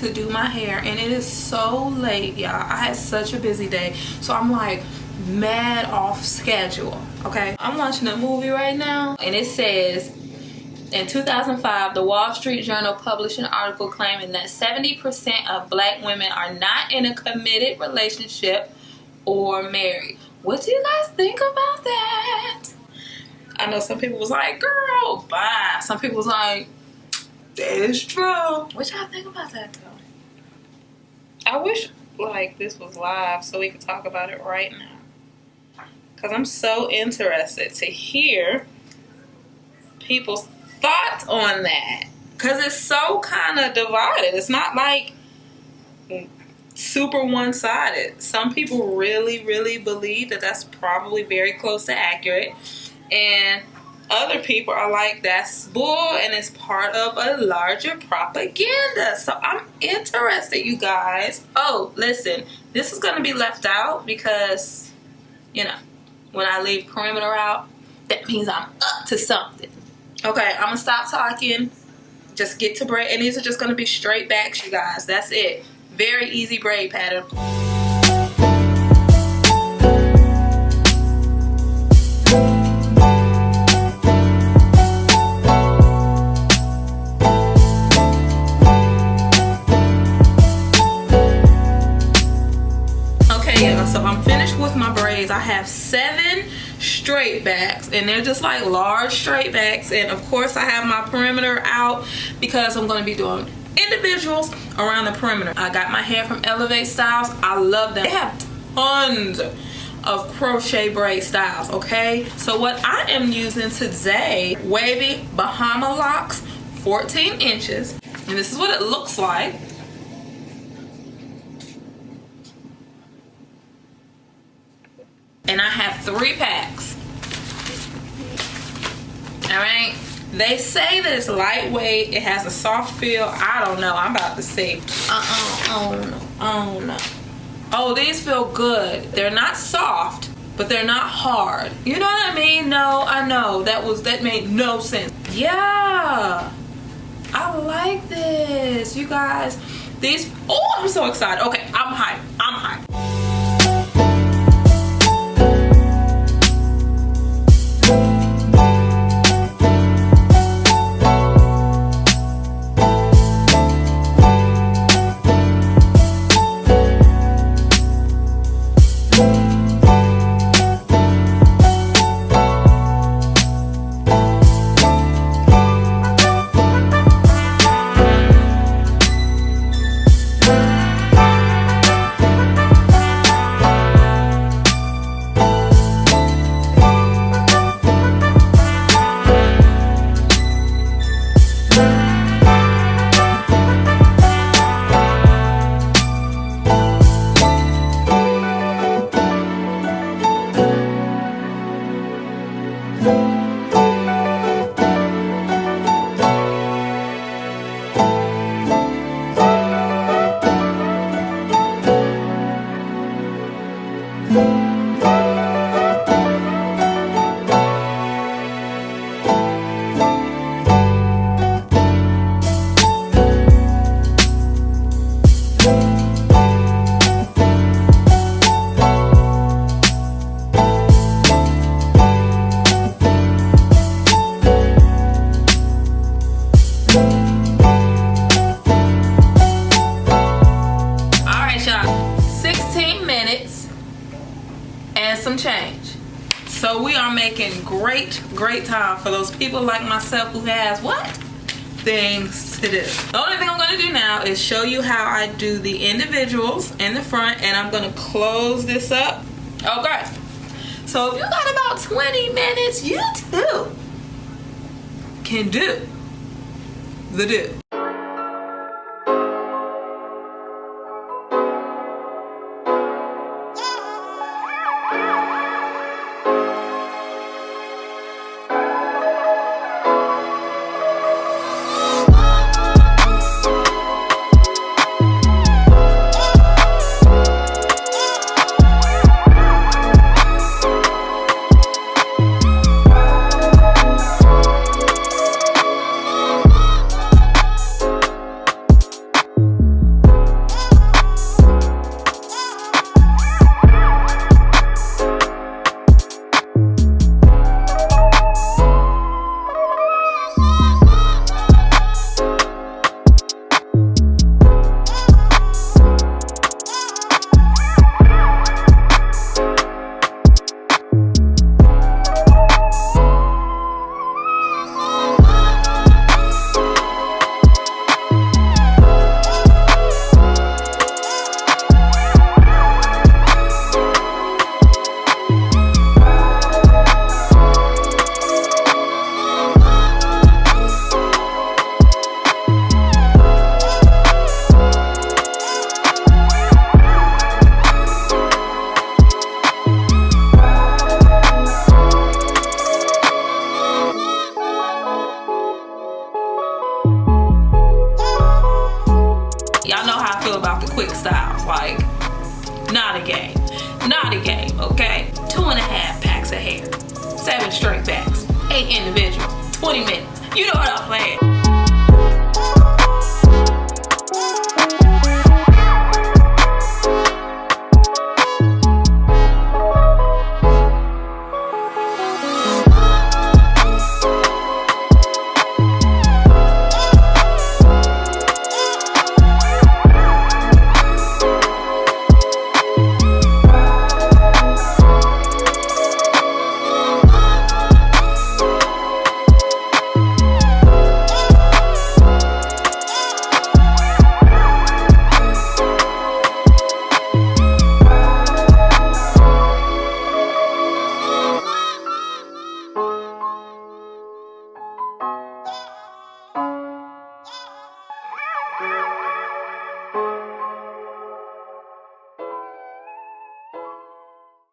to do my hair, and it is so late, y'all. I had such a busy day, so I'm like mad off schedule. Okay, I'm watching a movie right now, and it says in 2005 the Wall Street Journal published an article claiming that 70% of black women are not in a committed relationship or married. What do you guys think about that? I know some people was like, girl, bye. Some people was like, that is true. What y'all think about that though? I wish like this was live so we could talk about it right now, because I'm so interested to hear people's thoughts on that, because it's so kind of divided. It's not like super one-sided. Some people really believe that that's probably very close to accurate, and other people are like, that's bull and it's part of a larger propaganda. So I'm interested, you guys. Oh, listen, this is going to be left out because, you know, when I leave perimeter out, that means I'm up to something. Okay, I'm going to stop talking. Just get to braid. And these are just going to be straight backs, you guys. That's it. Very easy braid pattern. So I'm finished with my braids. I have 7 straight backs, and they're just like large straight backs. And of course I have my perimeter out because I'm going to be doing individuals around the perimeter. I got my hair from Elevate Styles. I love them. They have tons of crochet braid styles. Okay, so what I am using today, wavy Bahama locks, 14 inches, and this is what it looks like. And I have 3 packs. Alright. They say that it's lightweight. It has a soft feel. I don't know. I'm about to see. I don't know. Oh, these feel good. They're not soft, but they're not hard. You know what I mean? No, I know. That made no sense. Yeah. I like this. You guys. These. Oh, I'm so excited. Okay, I'm hyped. I'm hyped. Some change. So we are making great time for those people like myself who has what? Things to do. The only thing I'm going to do now is show you how I do the individuals in the front, and I'm going to close this up. Okay. So if you got about 20 minutes, you too can do the do. Y'all know how I feel about the quick styles. Like, not a game. Not a game, okay? 2.5 packs of hair. 7 straight backs. 8 individual. 20 minutes. You know what I'm saying?